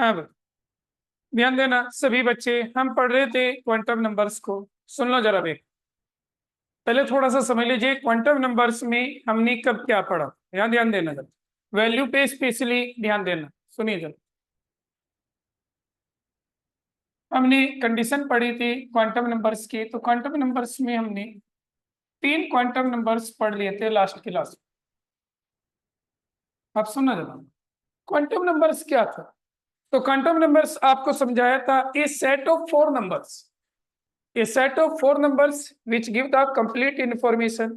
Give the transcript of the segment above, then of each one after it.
हाँ भाई, ध्यान देना सभी बच्चे, हम पढ़ रहे थे क्वांटम नंबर्स को। सुन लो जरा भाई, पहले थोड़ा सा समझ लीजिए क्वांटम नंबर्स में हमने कब क्या पढ़ा। यहाँ ध्यान देना जरा, वैल्यू पे स्पेशली ध्यान देना। सुनिए जरा, हमने कंडीशन पढ़ी थी क्वांटम नंबर्स की। तो क्वांटम नंबर्स में हमने 3 क्वांटम नंबर्स पढ़ लिए थे लास्ट क्लास में। आप सुनना जरा, क्वांटम नंबर्स क्या था। तो क्वांटम नंबर्स आपको समझाया था, a set of 4 numbers, a set of 4 numbers which give the complete information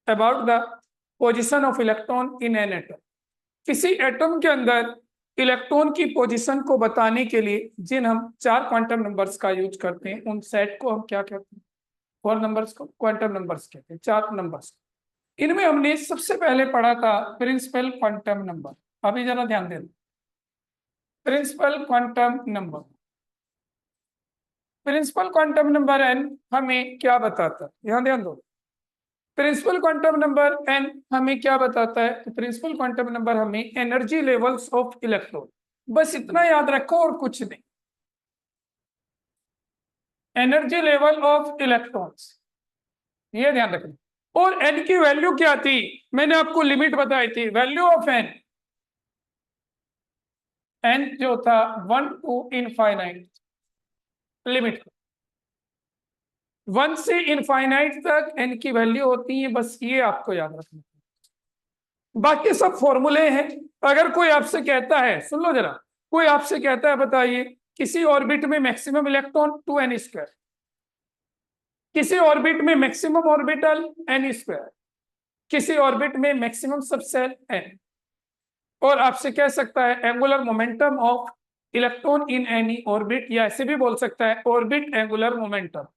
about the position of electron in an atom। किसी एटम के अंदर इलेक्ट्रॉन की पोजीशन को बताने के लिए जिन हम 4 क्वांटम नंबर्स का यूज करते हैं, उन सेट को हम क्या कहते हैं? 4 नंबर्स को क्वांटम नंबर्स कहते हैं, 4 नंबर्स। इनमें हमने सबसे पहले पढ़ा था प्रिंसिपल क्वांटम नंबर। अभी जरा ध्यान देना, principal quantum number, principal quantum number n हमें क्या बताता है? यहाँ ध्यान दो, प्रिंसिपल क्वांटम नंबर एन हमें क्या बताता है? तो प्रिंसिपल क्वांटम नंबर हमें एनर्जी लेवल्स ऑफ इलेक्ट्रॉन, बस इतना याद रखो और कुछ नहीं, एनर्जी लेवल ऑफ इलेक्ट्रॉन्स, ये ध्यान रखना। और एन की वैल्यू क्या थी? मैंने आपको लिमिट बताई थी, वैल्यू ऑफ एन, एन जो था 1 to इनफाइनाइट, लिमिट 1 से इनफाइनाइट तक एन की वैल्यू होती है, बस ये आपको याद रखना। बाकी सब फॉर्मूले हैं। अगर कोई आपसे कहता है, सुन लो जरा, कोई आपसे कहता है बताइए किसी ऑर्बिट में मैक्सिमम इलेक्ट्रॉन 2n², किसी ऑर्बिट में मैक्सिमम ऑर्बिटल n², किसी ऑर्बिट में मैक्सिमम सबसेल n, और आपसे कह सकता है angular momentum of electron in any orbit, या ऐसे भी बोल सकता है ऑर्बिट एंगुलर मोमेंटम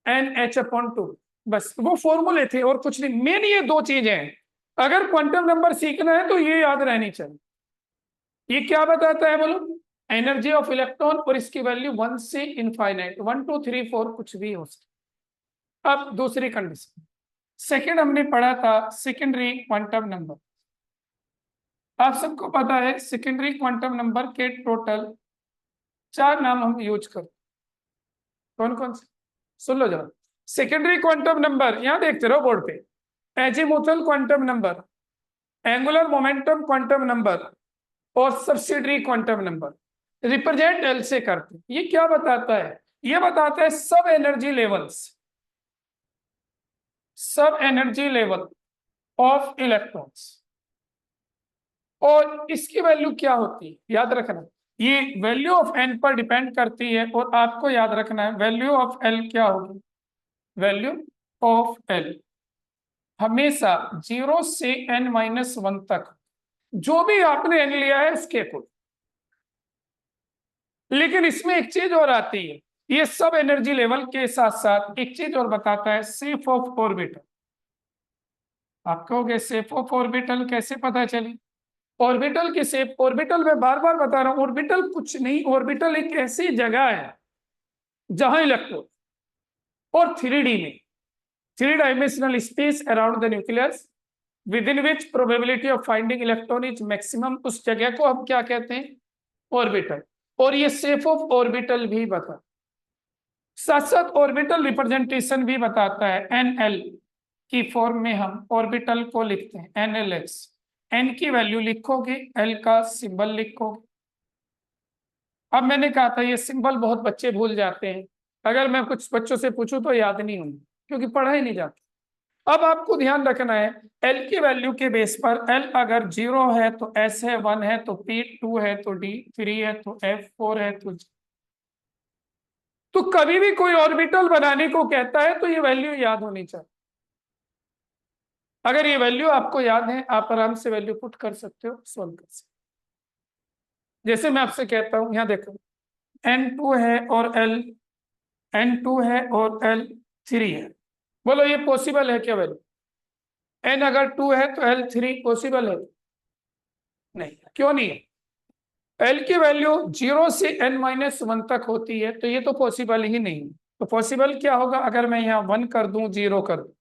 NH/2। बस वो फॉर्मूले थे और कुछ नहीं। मेन ये 2 चीजें हैं, अगर क्वांटम नंबर सीखना है तो ये याद रहनी चाहिए। ये क्या बताता है बोलो? एनर्जी ऑफ इलेक्ट्रॉन, और इसकी वैल्यू 1 से इनफाइनाइट, 1 2 3 4 कुछ भी हो सकता। अब दूसरी कंडीशन, सेकंड हमने पढ़ा था सेकेंडरी क्वांटम नंबर। आप सबको पता है सेकेंडरी क्वांटम नंबर के टोटल 4 नाम हम यूज करते, कौन कौन से? सुन लो जरा, सेकेंडरी क्वांटम नंबर यहां देखते रहो बोर्ड पे, azimuthal quantum number, angular momentum quantum number और subsidiary quantum number. Represent L से करते, ये क्या बताता है? ये बताता है सब एनर्जी लेवल्स, सब एनर्जी लेवल ऑफ इलेक्ट्रॉन्स, और इसकी वैल्यू क्या होती है याद रखना। ये वैल्यू ऑफ एन पर डिपेंड करती है, और आपको याद रखना है वैल्यू ऑफ एल क्या होगी। वैल्यू ऑफ एल हमेशा 0 से n-1 तक, जो भी आपने एन लिया है उसके कुल। लेकिन इसमें एक चीज और आती है, ये सब एनर्जी लेवल के साथ साथ एक चीज और बताता है, शेप ऑफ ऑर्बिटल। आप कहोगे शेप ऑफ ऑर्बिटल कैसे पता चली? ऑर्बिटल की शेप, ऑर्बिटल में बार बार बता रहा हूं, ऑर्बिटल कुछ नहीं, ऑर्बिटल एक ऐसी जगह है जहां इलेक्ट्रॉन और 3D में, 3 dimensional space around the nucleus with in which probability of finding electron is maximum, उस जगह को हम क्या कहते हैं? ऑर्बिटल। और ये शेप ऑफ ऑर्बिटल भी बता, साथ साथ ऑर्बिटल रिप्रेजेंटेशन भी बताता है। NL की फॉर्म में हम ऑर्बिटल को लिखते हैं NLX, एन की वैल्यू लिखोगे, एल का सिंबल लिखोगे। अब मैंने कहा था ये सिंबल बहुत बच्चे भूल जाते हैं, अगर मैं कुछ बच्चों से पूछूं तो याद नहीं होंगे क्योंकि पढ़ा ही नहीं जाता। अब आपको ध्यान रखना है, एल की वैल्यू के बेस पर, एल अगर 0 है तो S है, 1 है तो P, 2 है तो D, 3 है तो F, 4 है तो G। तो कभी भी कोई ऑर्बिटल बनाने को कहता है तो ये वैल्यू याद होनी चाहिए। अगर ये वैल्यू आपको याद है, आप आराम से वैल्यू पुट कर सकते हो, सोल्व कर सकते हो। जैसे मैं आपसे कहता हूं, यहां देखो, N2 है और N2 है और L3 है, बोलो ये पॉसिबल है क्या वैल्यू? N अगर 2 है तो L3 पॉसिबल है? नहीं, क्यों नहीं है? L की वैल्यू 0 से n-1 तक होती है, तो ये तो पॉसिबल ही नहीं। तो पॉसिबल क्या होगा? अगर मैं यहाँ 1 कर दूं, 0 कर दूं,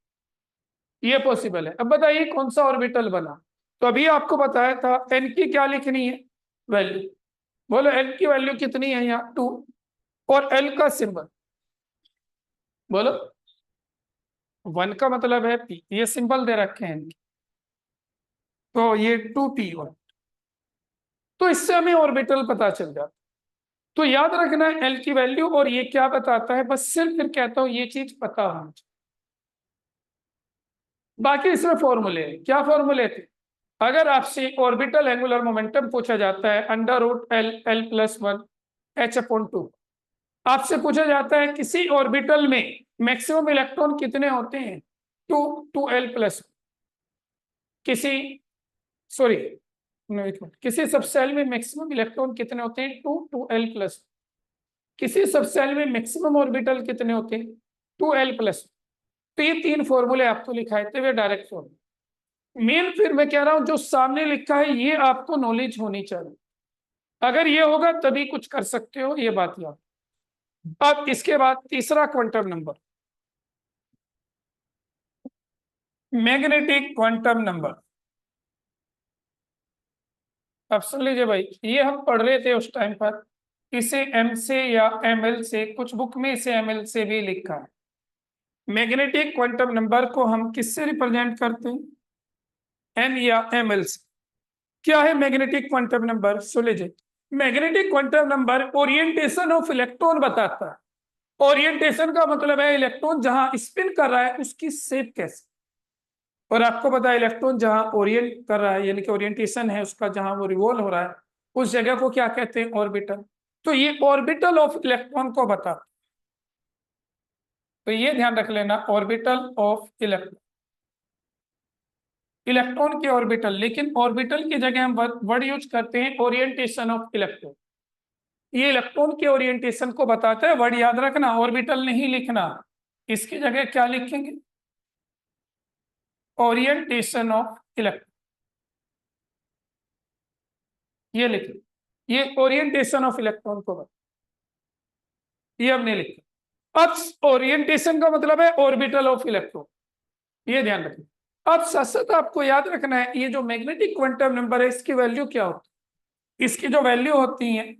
ये पॉसिबल है। अब बताइए कौन सा ऑर्बिटल बना? तो अभी आपको बताया था n की क्या लिखनी है? वैल्यू। बोलो एल की वैल्यू कितनी है यहाँ 2, और एल का सिंबल बोलो 1 का मतलब है पी, ये सिंबल दे रखे हैं इनके, तो ये 2p1। तो इससे हमें ऑर्बिटल पता चल जाता। तो याद रखना एल की वैल्यू और ये क्या बताता है, बस सिर्फ फिर कहता हूं ये चीज पता होनी चाहिए। बाकी इसमें फॉर्मूले, क्या फॉर्मूले थे? अगर आपसे ऑर्बिटल एंगुलर मोमेंटम पूछा जाता है √L L+1 h/2, आपसे पूछा जाता है किसी ऑर्बिटल में मैक्सिमम इलेक्ट्रॉन कितने होते हैं, 2 2l+, किसी सॉरी किसी सबसेल में मैक्सिमम इलेक्ट्रॉन कितने होते हैं, 2 2l+, किसी सबसेल में मैक्सिमम ऑर्बिटल कितने होते हैं, 2l+। तो ये 3 फॉर्मूले आपको लिखाए थे, वे डायरेक्ट फॉर्मूले। मेन फिर मैं कह रहा हूं जो सामने लिखा है ये आपको नॉलेज होनी चाहिए, अगर ये होगा तभी कुछ कर सकते हो, ये बात याद। अब इसके बाद तीसरा quantum number, magnetic quantum number. अब सुन लीजिए भाई, ये हम पढ़ रहे थे उस टाइम पर, इसे एम से या एमएल से, कुछ बुक में इसे एमएल से भी लिखा है। मैग्नेटिक क्वांटम नंबर को हम किससे रिप्रेजेंट करते हैं, एन या एमएल से। क्या है मैग्नेटिक क्वांटम नंबर, सुन लीजिए। Magnetic quantum number orientation of electron बताता है। ओरिएंटेशन का मतलब है इलेक्ट्रॉन जहां स्पिन कर रहा है उसकी शेप कैसे, और आपको पता है इलेक्ट्रॉन जहां ओरिएंट कर रहा है यानी कि ओरिएंटेशन है उसका, जहां वो रिवॉल्व हो रहा है उस जगह को क्या कहते हैं, ऑर्बिटल। तो ये ऑर्बिटल ऑफ इलेक्ट्रॉन को बता, तो ये ध्यान रख लेना, ऑर्बिटल ऑफ इलेक्ट्रॉन, इलेक्ट्रॉन के ऑर्बिटल। लेकिन ऑर्बिटल की जगह हम वर्ड यूज करते हैं ओरिएंटेशन ऑफ इलेक्ट्रॉन। ये इलेक्ट्रॉन के ओरिएंटेशन को बताता है, वर्ड याद रखना, ऑर्बिटल नहीं लिखना, इसकी जगह क्या लिखेंगे, ओरिएंटेशन ऑफ इलेक्ट्रॉन, ये लिखें, ये ओरिएंटेशन ऑफ इलेक्ट्रॉन को बता, ये हमने लिखा। अब ओरिएंटेशन का मतलब है ऑर्बिटल ऑफ इलेक्ट्रॉन, ये ध्यान रखें। अब साथ साथ आपको याद रखना है ये जो मैग्नेटिक क्वांटम नंबर है इसकी वैल्यू क्या होती है, इसकी जो वैल्यू होती है,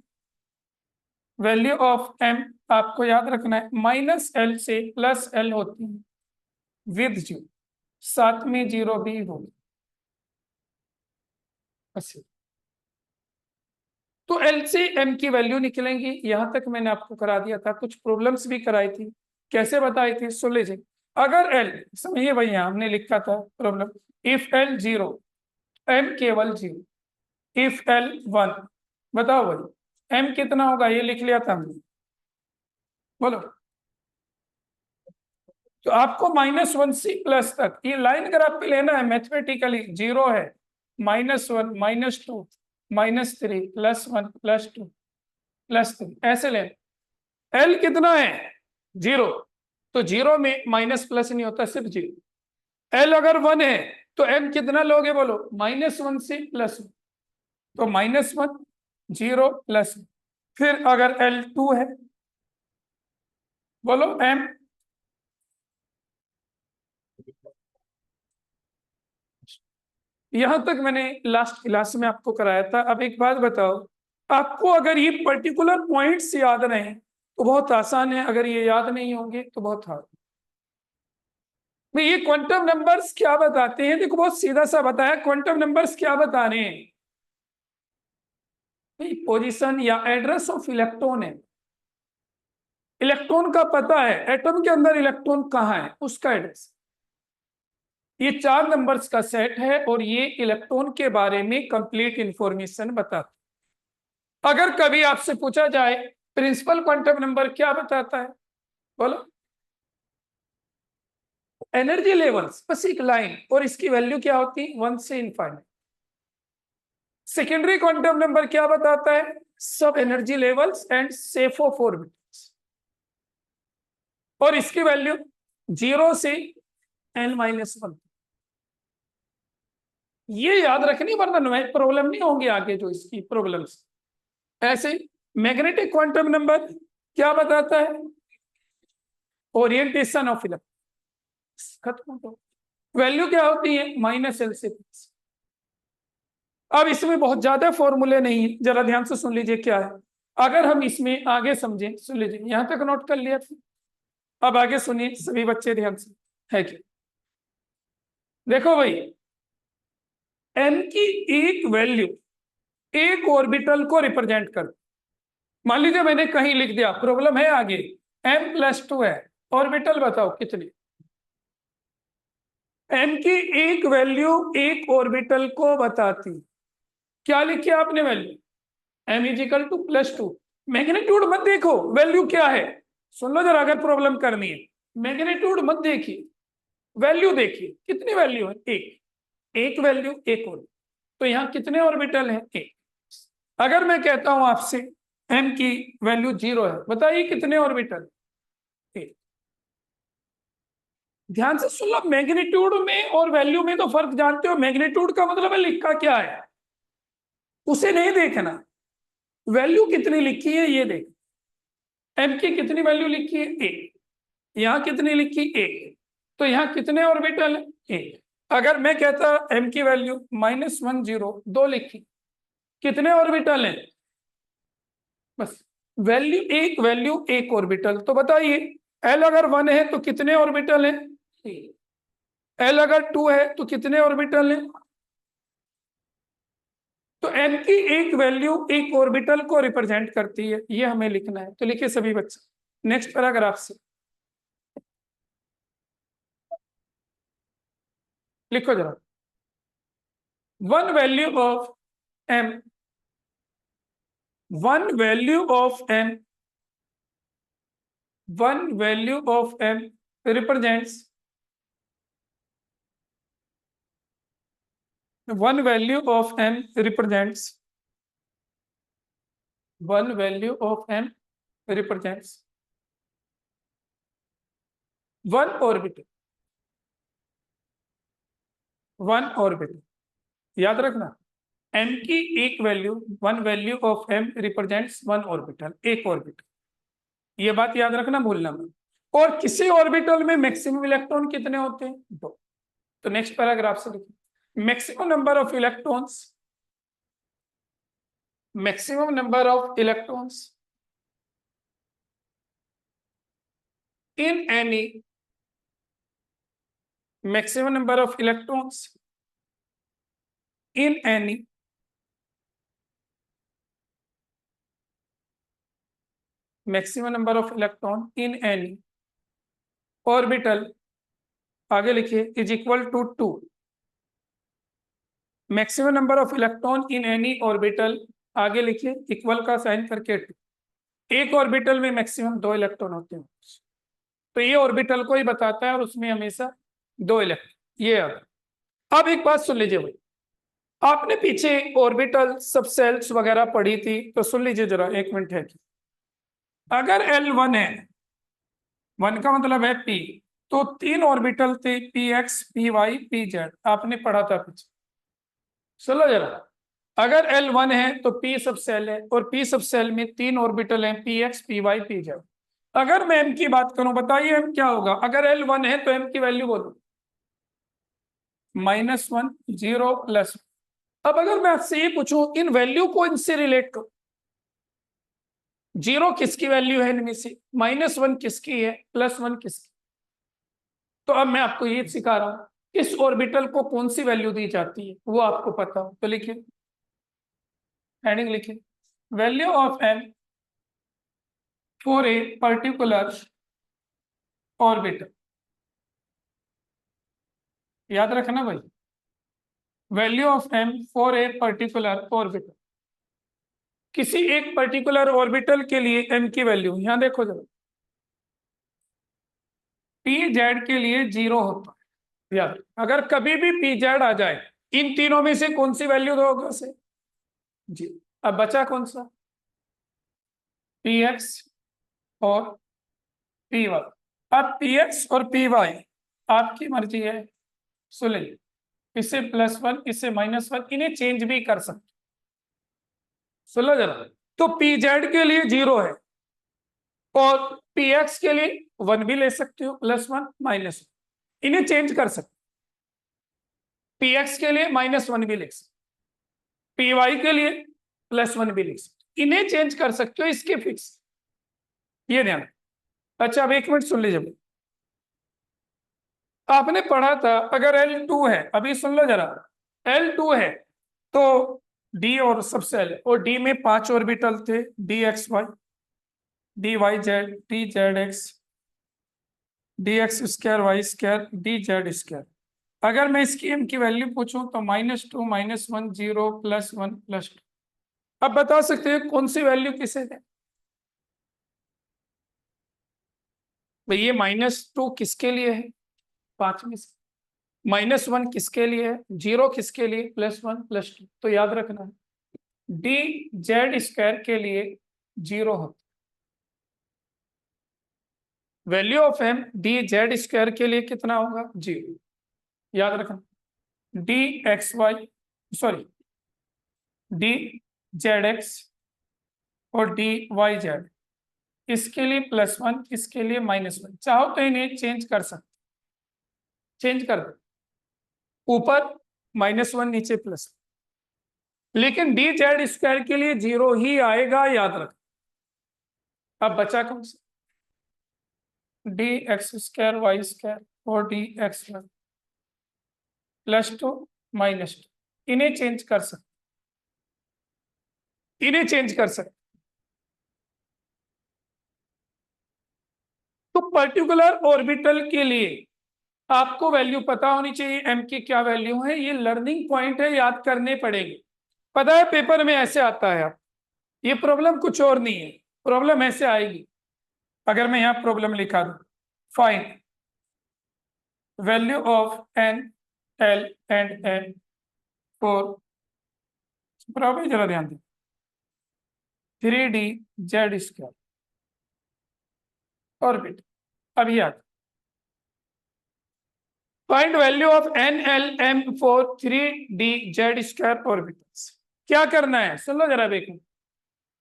वैल्यू ऑफ एम, आपको याद रखना है -L से +L होती है विद जीरो, साथ में जीरो भी होगी। तो एल से एम की वैल्यू निकलेंगी, यहां तक मैंने आपको करा दिया था, कुछ प्रॉब्लम्स भी कराई थी। कैसे बताई थी, सुन लीजिए। अगर एल, समझिए भैया हमने लिखा था प्रॉब्लम, इफ एल 0 एम केवल 0, इफ एल 1, बताओ भाई एम कितना होगा, ये लिख लिया था हमने, बोलो। तो आपको -1 से प्लस तक ये लाइन ग्राफ पे लेना है, मैथमेटिकली 0 है, -1 -2 -3 +1 +2 +3 ऐसे ले। एल कितना है, 0, तो 0 में माइनस प्लस नहीं होता, सिर्फ 0। एल अगर 1 है तो एम कितना लोगे, बोलो -1 से +1, तो -1 0 +1। फिर अगर एल 2 है, बोलो एम, यहां तक मैंने लास्ट क्लास में आपको कराया था। अब एक बात बताओ, आपको अगर ये पर्टिकुलर पॉइंट्स याद रहे तो बहुत आसान है, अगर ये याद नहीं होंगे तो बहुत हार्ड। मैं ये क्वांटम नंबर्स क्या बताते हैं, देखो बहुत सीधा सा बताया, क्वांटम नंबर्स क्या बता रहे हैं, पोजीशन या एड्रेस ऑफ इलेक्ट्रॉन है। इलेक्ट्रॉन का पता है, एटम के अंदर इलेक्ट्रॉन कहाँ है उसका एड्रेस। ये 4 नंबर्स का सेट है और ये इलेक्ट्रॉन के बारे में कंप्लीट इंफॉर्मेशन बताता है। अगर कभी आपसे पूछा जाए प्रिंसिपल क्वांटम नंबर क्या बताता है, बोलो एनर्जी लेवल्स, बस एक लाइन, और इसकी वैल्यू क्या होती है, 1 से इनफाइनाइट। सेकेंडरी क्वांटम नंबर क्या बताता है, सब एनर्जी लेवल्स एंड सेफोफ ऑर्बिटल्स, और इसकी वैल्यू 0 से n-1। ये याद रखनी, वरना प्रॉब्लम नहीं होंगी आगे जो इसकी प्रॉब्लम्स। ऐसे मैग्नेटिक क्वांटम नंबर क्या बताता है, ओरिएंटेशन ऑफ इलेक्ट्रॉन, खत्म हो। वैल्यू क्या होती है, -L से प्लस। अब इसमें बहुत ज्यादा फॉर्मूले नहीं है, जरा ध्यान से सुन लीजिए क्या है। अगर हम इसमें आगे समझें, सुन लीजिए, यहां तक नोट कर लिया था। अब आगे सुनिए सभी बच्चे ध्यान से, है क्या? देखो भाई, एन की एक वैल्यू एक ऑर्बिटल को रिप्रेजेंट कर, मान लीजिए मैंने कहीं लिख दिया, प्रॉब्लम है आगे, m+2 है, ऑर्बिटल बताओ कितने। m की एक वैल्यू एक ऑर्बिटल को बताती, क्या लिखी आपने वैल्यू? m=+2। मैग्नीट्यूड मत देखो, वैल्यू क्या है, सुन लो जरा, अगर प्रॉब्लम करनी है मैग्नीट्यूड मत देखिए, वैल्यू देखिए, कितनी वैल्यू है? एक वैल्यू एक और, तो यहाँ कितने ऑर्बिटल हैं? एक। अगर मैं कहता हूं आपसे m की वैल्यू 0 है, बताइए कितने ऑर्बिटल? एक। ध्यान से सुन लो, मैग्नीट्यूड में और वैल्यू में तो फर्क जानते हो, मैग्नीट्यूड का मतलब है लिखा क्या है, उसे नहीं देखना, वैल्यू कितनी लिखी है ये देख। m की कितनी वैल्यू लिखी है? एक। यहाँ कितनी लिखी? एक। तो यहाँ कितने ऑर्बिटल है? एक। अगर मैं कहता m की वैल्यू -1 0 2 लिखी, कितने ऑर्बिटल है? बस, वैल्यू एक ऑर्बिटल, तो बताइए L अगर 1 है तो कितने ऑर्बिटल है? L अगर 2 है तो कितने ऑर्बिटल है? तो m की एक वैल्यू एक ऑर्बिटल को रिप्रेजेंट करती है, ये हमें लिखना है, तो लिखिए सभी बच्चे नेक्स्ट पैराग्राफ से, लिखो जरा। One value of m one value of m one value of m represents one value of m represents one value of m represents one orbital, one orbital. याद रखना, m की एक value, one value of m represents one orbital, एक orbital, ये बात याद रखना, भूलना मत। और किसी ऑर्बिटल में मैक्सिमम इलेक्ट्रॉन कितने होते हैं? दो। तो नेक्स्ट पैराग्राफ से लिखिए, maximum number of electrons, maximum number of electrons in any, maximum number of electrons in any maximum number of electron in any orbital, आगे लिखिए, is equal to 2। Maximum number of electron in any orbital, आगे लिखिए equal का sign करके 2। एक orbital में maximum 2 electron होते हैं, तो ये ऑर्बिटल को ही बताता है, और उसमें हमेशा 2 इलेक्ट्रॉन, ये अब एक बात सुन लीजिए भाई, आपने पीछे ऑर्बिटल सब सेल्स वगैरह पढ़ी थी, तो सुन लीजिए जरा, एक मिनट है कि अगर L1 है, 1 का मतलब है P, तो 3 ऑर्बिटल थे, Px Py Pz, आपने पढ़ा था पीछे, सुनो जरा। अगर L1 है तो P सब सेल है, और P सब सेल में 3 ऑर्बिटल हैं, Px Py Pz। अगर मैं m की बात करूं, बताइए m क्या होगा? अगर L1 है तो m की वैल्यू बोलो, -1 0 +1। अब अगर मैं आपसे ये पूछूं, इन वैल्यू को इनसे रिलेट करो, 0 किसकी वैल्यू है इनमें से, -1 किसकी है, +1 किसकी? तो अब मैं आपको ये सिखा रहा हूं, इस ऑर्बिटल को कौन सी वैल्यू दी जाती है वो आपको पता हो, तो लिखिए, हेडिंग लिखिए, value of m for a particular orbital. याद रखना भाई, value of m for a particular orbital, किसी एक पर्टिकुलर ऑर्बिटल के लिए m की वैल्यू, यहां देखो जरा, pz के लिए 0 होता है, याद, अगर कभी भी pz आ जाए, इन तीनों में से कौन सी वैल्यू दोगे उसे? जी। अब बचा कौन सा? px और py। अब px और py आपकी मर्जी है, सुन लीजिए, इसे +1 इसे -1, इन्हें चेंज भी कर सकते, सुन लो जरा। तो pz के लिए 0 है, और px के लिए 1 भी ले सकते हो, +1 -1, इन्हें चेंज कर सकते, px के लिए -1 भी ले सकते, पी वाई के लिए +1 भी लिख सकते, इन्हें चेंज कर सकते हो, इसके फिक्स, ये ध्यान। अच्छा अब 1 मिनट सुन लीजिए, आपने पढ़ा था अगर L2 है, अभी सुन लो जरा, L2 है तो D और सबसे L, और D में 5 ऑर्बिटल थे, d x y, d y z, d z x, d x square y square, d z square. अगर मैं इसकी m की वैल्यू पूछूं तो -2 -1 0 +1 +2। अब बता सकते हैं कौन सी वैल्यू किसे दें भाई, ये -2 किसके लिए है, 5 में से, -1 किसके लिए है, 0 किसके लिए, +1 +2, तो याद रखना है डी जेड स्क्वायर के लिए 0 होता, value of m d z square के लिए कितना होगा, 0, याद रखना। D x y, sorry, d z x और डी वाई जेड, इसके लिए +1, इसके लिए -1, चाहो तो इन्हें चेंज कर सकते, चेंज कर दो, ऊपर -1 नीचे +1, लेकिन डी जेड स्क्वायर के लिए 0 ही आएगा, याद रख। अब बचा कौन सा, d x square y square और डी एक्स वाई +2 -2, इन्हें चेंज कर सकते, इन्हें चेंज कर सकते। तो पर्टिकुलर ऑर्बिटल के लिए आपको वैल्यू पता होनी चाहिए, m की क्या वैल्यू है, ये लर्निंग पॉइंट है, याद करने पड़ेंगे। पता है पेपर में ऐसे आता है, आप ये प्रॉब्लम कुछ और नहीं है, प्रॉब्लम ऐसे आएगी। अगर मैं यहाँ प्रॉब्लम लिखा दूं, find value of n l and n for, problem जरा ध्यान दें, 3D जेड स्क्वायर ऑर्बिट। अब याद, find value of n l m for 3D Z square orbitals. क्या करना है सुन लो जरा, देखो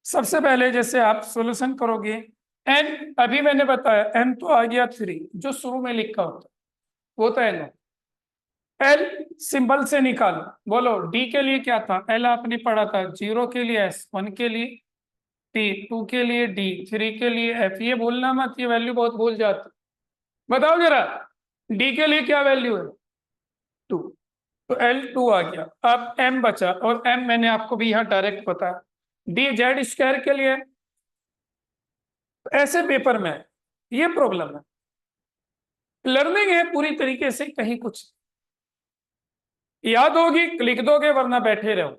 सबसे पहले जैसे आप सॉल्यूशन करोगे, n अभी मैंने बताया m तो आ गया 3 जो शुरू में लिखा होता वो तो n, l सिंबल से निकालो, बोलो d के लिए क्या था, l आपने पढ़ा था, 0 के लिए s, 1 के लिए t, 2 के लिए d, 3 के लिए f, ये भूलना मत, ये वैल्यू बहुत भूल जाती। बताओ जरा d के लिए क्या वैल्यू है, 2, तो L2 आ गया। अब m बचा, और m मैंने आपको भी यहाँ डायरेक्ट बताया, डी जेड स्क्वायर के लिए। ऐसे पेपर में ये प्रॉब्लम है, लर्निंग है पूरी तरीके से, कहीं कुछ याद होगी लिख दोगे, वरना बैठे रहो।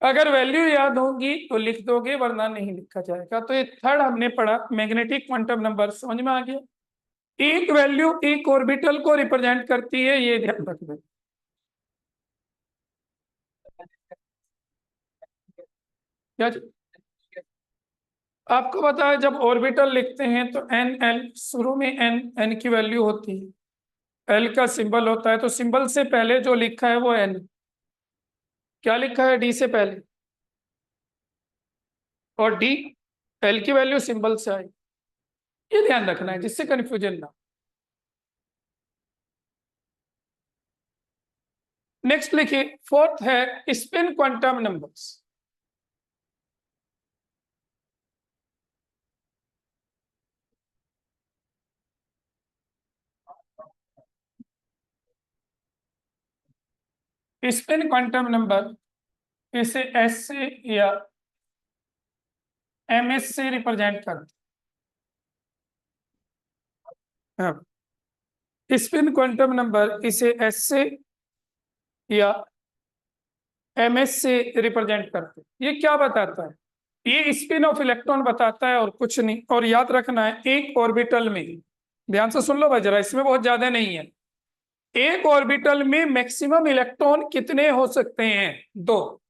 अगर वैल्यू याद होगी तो लिख दोगे, वरना नहीं लिखा जाएगा। तो ये थर्ड हमने पढ़ा, मैग्नेटिक क्वांटम नंबर, समझ में आ गया। एक वैल्यू एक ऑर्बिटल को रिप्रेजेंट करती है, ये ध्यान रख दो। क्या आपको पता है जब ऑर्बिटल लिखते हैं तो एन एल, शुरू में एन, एन की वैल्यू होती है, एल का सिंबल होता है, तो सिंबल से पहले जो लिखा है वो एन, क्या लिखा है डी से पहले, और डी, एल की वैल्यू सिंबल से आई, ये ध्यान रखना है जिससे कंफ्यूजन ना। नेक्स्ट लिखिए, फोर्थ है spin quantum numbers. Spin quantum number इसे एस से या एम एस से रिप्रेजेंट करते हैं। स्पिन क्वांटम नंबर इसे एस से या एम एस से रिप्रेजेंट करते हैं। ये क्या बताता है, ये स्पिन ऑफ इलेक्ट्रॉन बताता है और कुछ नहीं। और याद रखना है एक ऑर्बिटल में, ध्यान से सुन लो भाई जरा, इसमें बहुत ज्यादा नहीं है, एक ऑर्बिटल में मैक्सिमम इलेक्ट्रॉन कितने हो सकते हैं, 2,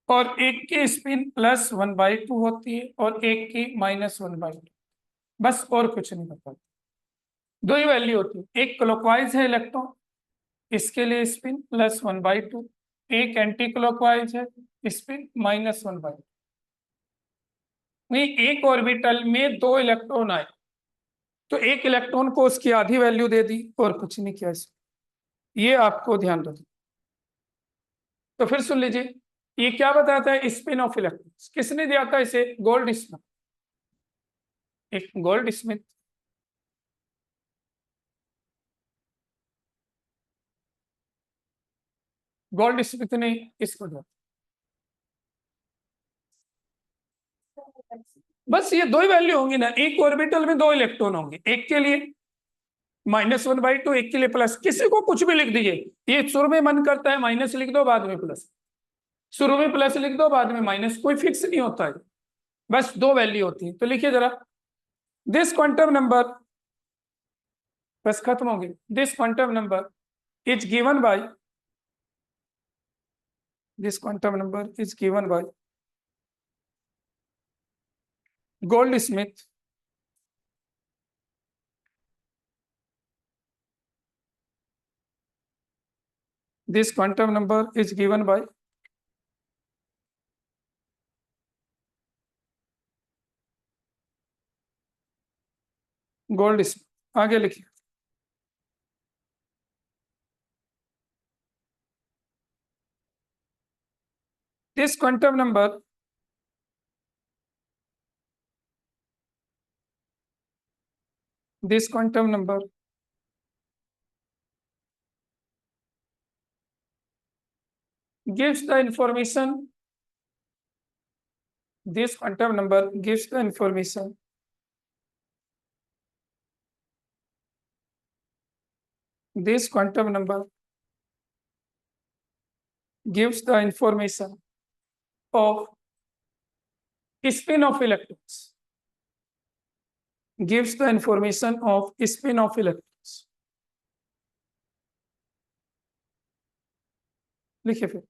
और एक की स्पिन +1/2 होती है और एक की -1/2, बस और कुछ नहीं बताता। दो ही वैल्यू होती है, एक क्लॉकवाइज है इलेक्ट्रॉन, इसके लिए स्पिन +1/2, एक एंटी क्लॉकवाइज है, स्पिन -1/2। नहीं, एक ऑर्बिटल में 2 इलेक्ट्रॉन आए तो एक इलेक्ट्रॉन को उसकी आधी वैल्यू दे दी और कुछ नहीं किया इसमें। ये आपको ध्यान रखना। तो फिर सुन लीजिए, ये क्या बताता है, स्पिन ऑफ इलेक्ट्रॉन्स किसने दिया था इसे, गोल्ड स्मिथ। एक गोल्ड स्मिथ, गोल्ड स्मिथ ने इसको दिया। बस ये दो ही वैल्यू होंगी ना, एक ऑर्बिटल में दो इलेक्ट्रॉन होंगे, एक के लिए -1/2, एक के लिए प्लस, किसी को कुछ भी लिख दीजिए। ये शुरू में मन करता है माइनस लिख दो, बाद में प्लस, शुरू में प्लस लिख दो, बाद में माइनस, कोई फिक्स नहीं होता है, बस दो वैल्यू होती है। तो लिखिए जरा, दिस क्वांटम नंबर, बस खत्म हो गई। This quantum number is given by, this quantum number is given by gold Smith this quantum number is given by gold Smith. आगे लिखिए, this quantum number this quantum number gives the information, this quantum number gives the information this quantum number gives the information of spin of electrons, gives the information of spin of electrons। लिखिए फिर,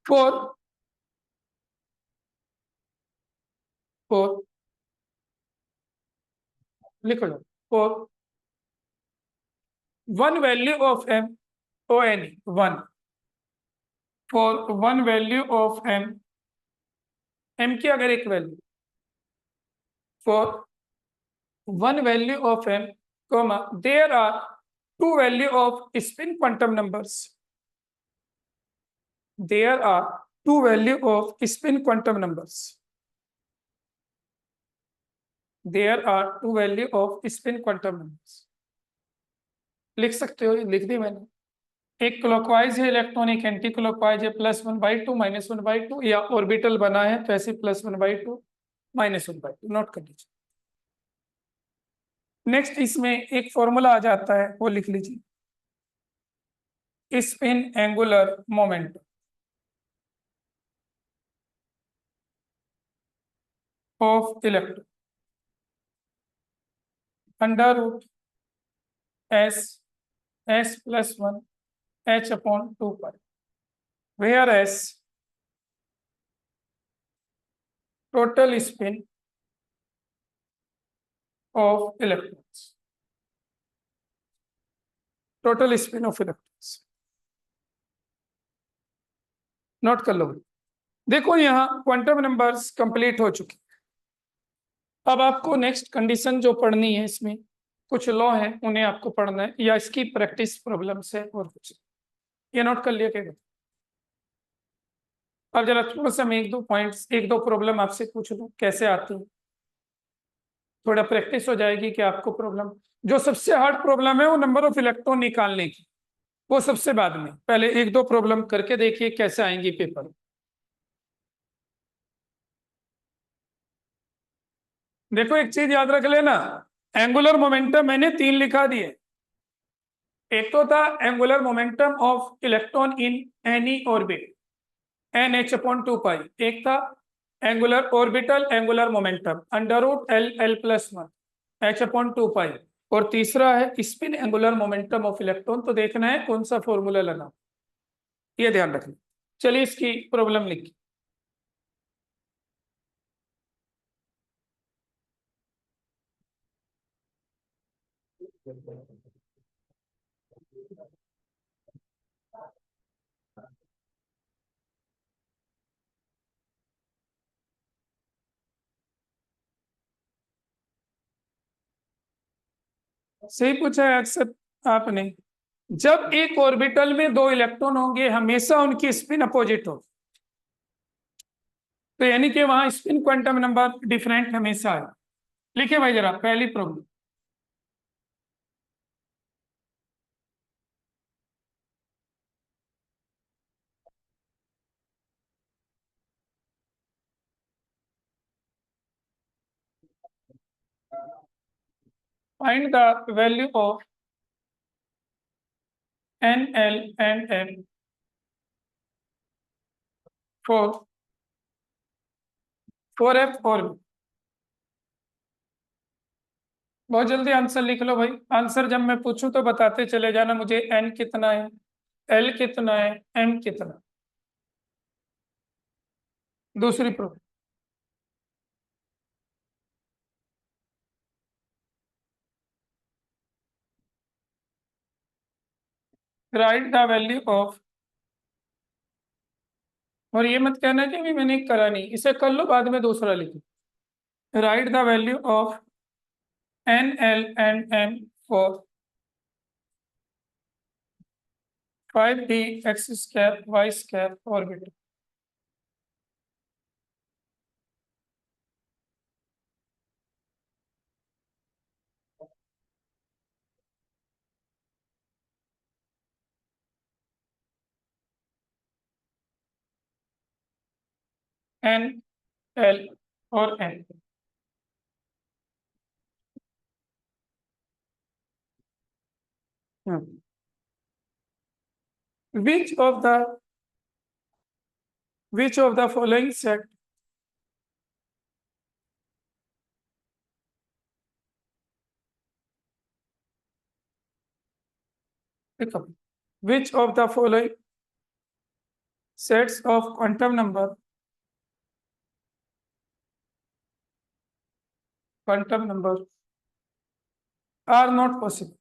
for for लिख लो, for one value of m o n one, for one value of m, m की अगर एक value, for one value of m, comma, there are two value of spin quantum numbers, there are two value of spin quantum numbers, there are two value of spin quantum numbers। लिख सकते हो, लिख दी मैंने। एक clockwise है electron, एक anti clockwise है, +1/2 -1/2, या ऑर्बिटल बना है तो ऐसे +1/2 -1/2, नोट कर लीजिए। नेक्स्ट इसमें एक फॉर्मूला आ जाता है, वो लिख लीजिए, spin angular moment of electron under root s+1 h/2π, whereas total spin of electrons, total spin of electrons, note कर लो। देखो यहाँ क्वांटम नंबर्स कंप्लीट हो चुके। अब आपको नेक्स्ट कंडीशन जो पढ़नी है, इसमें कुछ लॉ है, उन्हें आपको पढ़ना है, या इसकी प्रैक्टिस प्रॉब्लम्स है और कुछ। ये नोट कर लिया क्या? अब जरा थोड़ा सा मैं एक दो पॉइंट्स, एक दो प्रॉब्लम आपसे पूछ लूं कैसे आती है, थोड़ा प्रैक्टिस हो जाएगी कि आपको प्रॉब्लम, जो सबसे हार्ड प्रॉब्लम है वो नंबर ऑफ इलेक्ट्रॉन निकालने की, वो सबसे बाद में, पहले एक दो प्रॉब्लम करके देखिए कैसे आएंगी पेपर। देखो एक चीज याद रख लेना, एंगुलर मोमेंटम मैंने 3 लिखा दिए। एक तो था angular momentum of electron in any orbit nh/2π, एक था angular orbital angular momentum √L+1 h/2π, और तीसरा है spin angular momentum of electron. तो देखना है कौन सा फॉर्मूला लगा, ये ध्यान रखना। चलिए इसकी प्रॉब्लम लिखिए। सही पूछा है अक्सर आपने। जब एक ऑर्बिटल में दो इलेक्ट्रॉन होंगे हमेशा उनकी स्पिन अपोजिट हो, तो यानी कि वहां स्पिन क्वांटम नंबर डिफरेंट हमेशा है। लिखे भाई जरा पहली problem. Find the value of n l and m four four f four. बहुत जल्दी आंसर लिख लो भाई। आंसर जब मैं पूछूं तो बताते चले जाना मुझे, एन कितना है, एल कितना है, एम कितना। दूसरी problem. Right the value of, और ये मत कहना कि अभी मैंने करा नहीं, इसे कर लो बाद में दूसरा लिखो। Write the value of n l and m for 5d x square y square orbital. N l और m. Which of the which of the following set, which of the following sets of quantum number are not possible?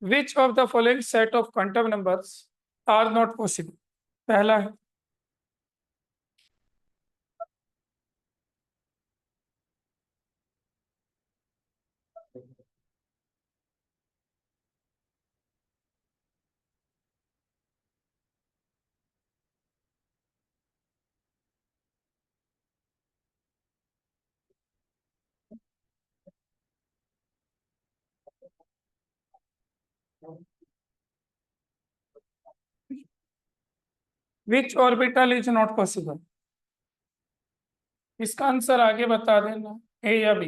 Which of the following set of quantum numbers are not possible? पहला है which orbital is not possible? इसका answer आगे बता देना, ए या B.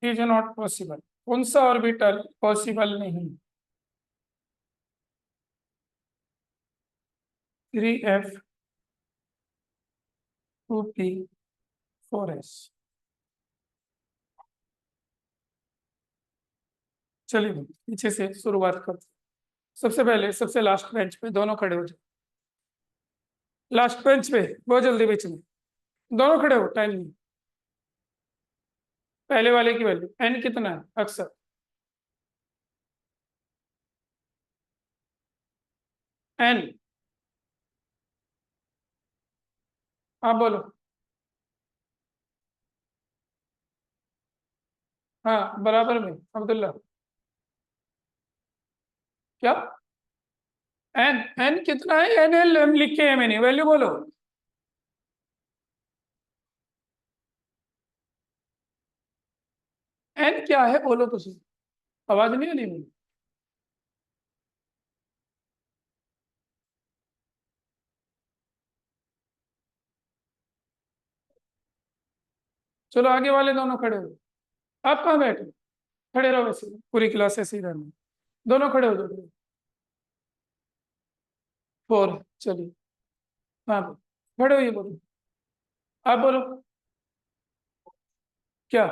Is not possible. कौन सा orbital possible नहीं? 3f 2p 4s। चलिए पीछे से शुरुआत करते। सबसे पहले सबसे लास्ट बेंच पे दोनों खड़े हो जाओ। लास्ट बेंच पे बहुत जल्दी बीच में दोनों खड़े हो, टाइम नहीं। पहले वाले की वैल्यू एन कितना है अक्सर? एन। हाँ बोलो। हाँ बराबर में अब्दुल्ला। क्या? एन एन कितना है? एन एल एम लिखे हैं मैंने, वैल्यू बोलो। एन क्या है बोलो तो सही। आवाज नहीं आ रही मेरी? चलो आगे वाले दोनों खड़े हो। आप कहाँ बैठे? खड़े रहो वैसे, पूरी क्लास ऐसे ही रहना। दोनों खड़े हो जाओ। फोर। चलिए। हाँ खड़े हो, ये बोलो। आप बोलो। क्या?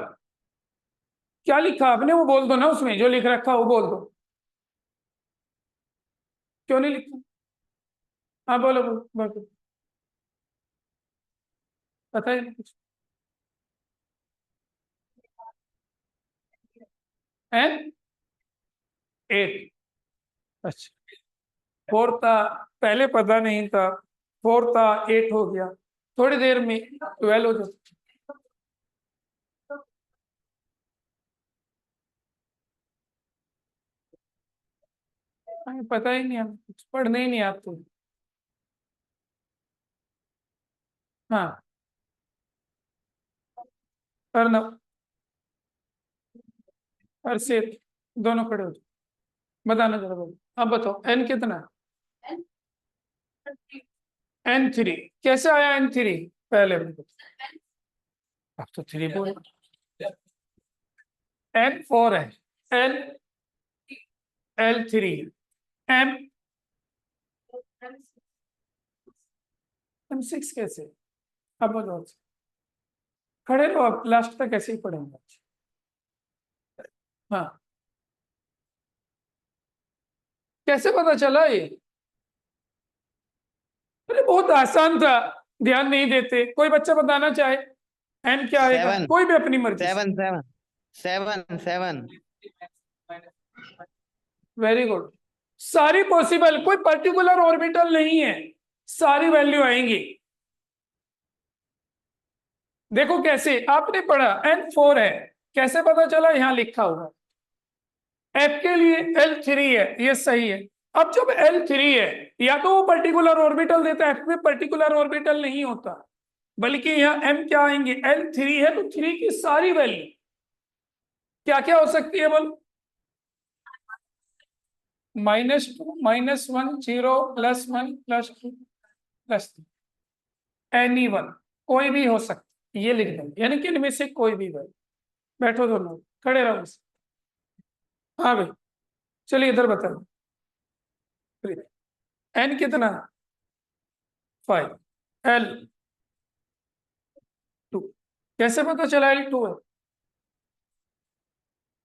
क्या लिखा आपने वो बोल दो ना, उसमें जो लिख रखा वो बोल दो। क्यों नहीं लिखा? हाँ बोलो बोलो बोलो। पता ही नहीं कुछ। एन 8। अच्छा 4 था, पहले पता नहीं था, 4 था 8 हो गया, थोड़ी देर में 12 हो जाता। हमें पता ही नहीं, हम कुछ पढ़ने ही नहीं आते। हाँ, अर्नब, अर्षित, दोनों खड़े हो जाओ। बताना जरा, बोलो अब बताओ एन कितना है? N3 कैसे आया? N3 पहले अब तो 3 बोल, N4 है, L L3 M M6 कैसे? अब बताओ, खड़े रहो, अब लास्ट तक ऐसे ही पढ़ेंगे। हाँ, कैसे पता चला ये? अरे बहुत आसान था, ध्यान नहीं देते। कोई बच्चा बताना चाहे एन क्या आएगा? 7 कोई भी अपनी मर्जी से। 7 7 7 7 वेरी गुड, सारी पॉसिबल, कोई पर्टिकुलर ऑर्बिटल नहीं है, सारी वैल्यू आएंगी। देखो कैसे, आपने पढ़ा N4 है, कैसे पता चला? यहां लिखा हुआ एफ के लिए L3 है, ये सही है। अब जब L3 है, या तो वो पर्टिकुलर ऑर्बिटल देता है, एफ में पर्टिकुलर ऑर्बिटल नहीं होता, बल्कि यहाँ M क्या आएंगे? L3 है तो 3 की सारी वैल्यू क्या क्या हो सकती है? बोल, -2 -1 0 +1 +2 +3, एनी 1, कोई भी हो सकता, ये लिख देंगे, यानी कि इनमें से कोई भी वैल्यू। बैठो दोनों, खड़े रहो। हाँ भाई, चलिए इधर बताओ, एन कितना? 5, L2 कैसे पता चला L2 है?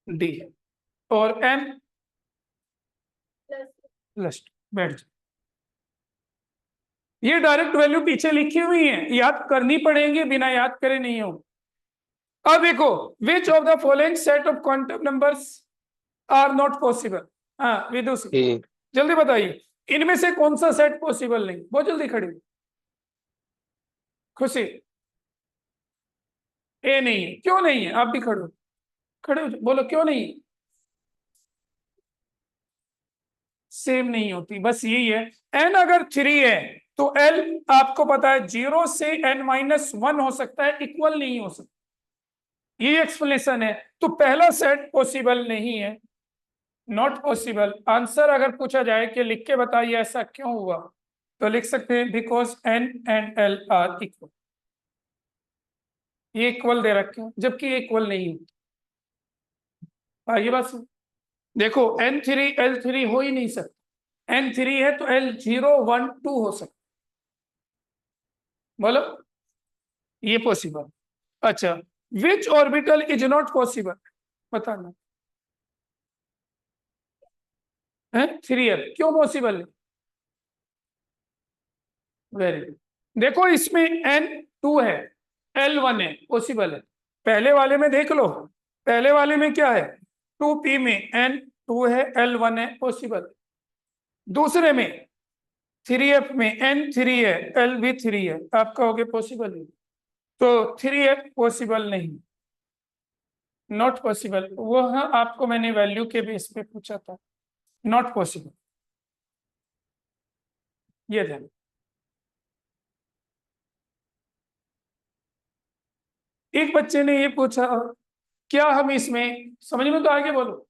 डी है, और M +2, बैठ जाओ। ये डायरेक्ट वैल्यू पीछे लिखी हुई है, याद करनी पड़ेंगी, बिना याद करे नहीं हो। अब देखो, which of the following set of quantum numbers are not possible? हाँ विदुषी, ठीक। जल्दी बताइए, इनमें से कौन सा सेट पॉसिबल नहीं? बहुत जल्दी खड़ी हुई। खुशी, ए नहीं है, क्यों नहीं है? आप भी खड़े हो, खड़े हो, बोलो क्यों नहीं? सेम नहीं होती, बस यही है। एन अगर 3 है तो एल आपको पता है 0 से n-1 हो सकता है, इक्वल नहीं हो सकता। ये एक्सप्लेनेशन है। तो पहला सेट पॉसिबल नहीं है, नॉट पॉसिबल। आंसर अगर पूछा जाए कि लिख के बताइए ऐसा क्यों हुआ, तो लिख सकते हैं because n and l are equal. ये इक्वल दे रखे हैं, जबकि ये इक्वल नहीं है। आगे बात सुन, देखो N3 L3 हो ही नहीं सकता, N3 है तो L0 1 2 हो सकता। बोलो, ये पॉसिबल। अच्छा, विच ऑर्बिटल इज नॉट पॉसिबल? बताना है। 3 क्यों पॉसिबल है? वेरी गुड, देखो इसमें N2 है, L1 है, पॉसिबल है। पहले वाले में देख लो, पहले वाले में क्या है? 2p में N2 है, L1 है, पॉसिबल। दूसरे में 3f में N3 है, L भी 3 है, आप कहोगे पॉसिबल है, तो 3f पॉसिबल नहीं, नॉट पॉसिबल। वह आपको मैंने वैल्यू के बेस पे पूछा था, नॉट पॉसिबल, ये ध्यान। एक बच्चे ने ये पूछा, क्या हम इसमें समझ में तो आगे बोलो,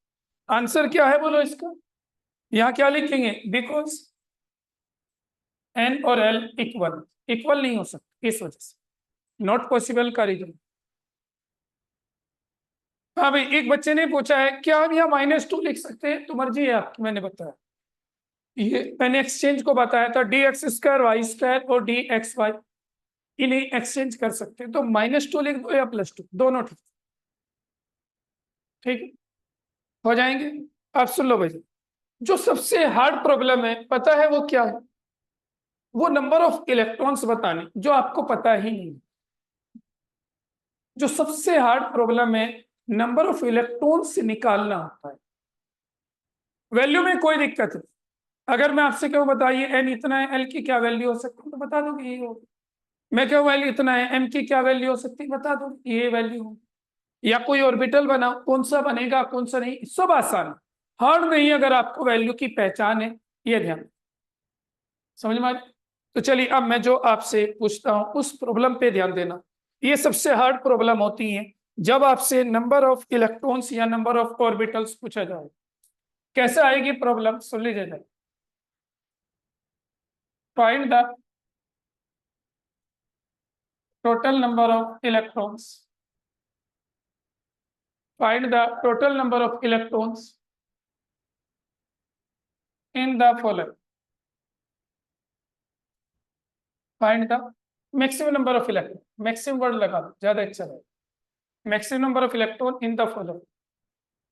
आंसर क्या है बोलो इसका? यहाँ क्या लिखेंगे? बिकॉज एन और एल इक्वल, इक्वल नहीं हो सकते, इस वजह से नॉट पॉसिबल का रीजन। हाँ भाई, एक बच्चे ने पूछा है क्या हम यहाँ -2 लिख सकते हैं? तो मर्जी है आपकी, मैंने बताया, ये मैंने एक्सचेंज को बताया था, dx² y² और dxy, इन्हें एक्सचेंज कर सकते हैं, तो -2 लिख दो या +2, दोनों ठीक, ठीक है, हो जाएंगे। आप सुन लो भाई, जो सबसे हार्ड प्रॉब्लम है पता है वो क्या है? वो नंबर ऑफ इलेक्ट्रॉन्स बताने, जो आपको पता ही नहीं। जो सबसे हार्ड प्रॉब्लम है, नंबर ऑफ इलेक्ट्रॉन्स निकालना होता है। वैल्यू में कोई दिक्कत नहीं, अगर मैं आपसे कहूँ बताइए एन इतना है, एल की क्या वैल्यू हो सकती है, तो बता दो ये हो। मैं कहूँ वैल्यू इतना है, एम की क्या वैल्यू हो सकती है, बता दो ये वैल्यू हो। या कोई ऑर्बिटल बनाओ, कौन सा बनेगा कौन सा नहीं, सब आसान, हार्ड नहीं, अगर आपको वैल्यू की पहचान है, ये ध्यान समझ में आ गया? तो चलिए अब मैं जो आपसे पूछता हूं उस प्रॉब्लम पे ध्यान देना। ये सबसे हार्ड प्रॉब्लम होती है जब आपसे नंबर ऑफ इलेक्ट्रॉन्स या नंबर ऑफ ऑर्बिटल्स पूछा जाए। कैसे आएगी प्रॉब्लम, सुन लीजिए। Find the total number of electrons, find the total number of electrons in the following, find the maximum number of electron, maximum word लगा दो ज्यादा अच्छा है, maximum number of electron in the following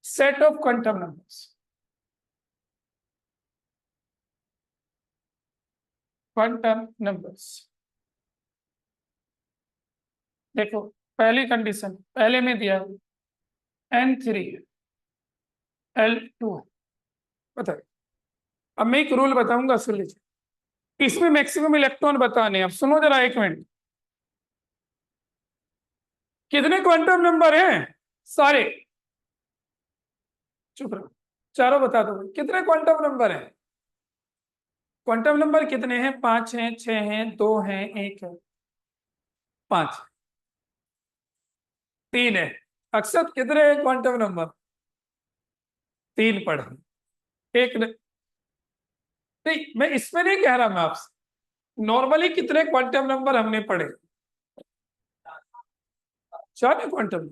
set of quantum numbers, quantum numbers। देखो पहली condition पहले में दिया n3 l2 बताइए। अब मैं एक रूल बताऊंगा, सुन लीजिए। इसमें मैक्सिमम इलेक्ट्रॉन बताने, अब सुनो जरा एक मिनट। कितने क्वांटम नंबर हैं सारे, चुप रहो, चारों बता दो कितने क्वांटम नंबर हैं। क्वांटम नंबर कितने हैं, 5 हैं, 6 हैं, 2 हैं, 1 है, 5, 3 है। अक्सर कितने हैं क्वांटम नंबर, 3 पढ़े, एक नहीं, मैं इसमें नहीं कह रहा, मैं आपसे नॉर्मली कितने क्वांटम नंबर हमने पढ़े, 4 है क्वांटम,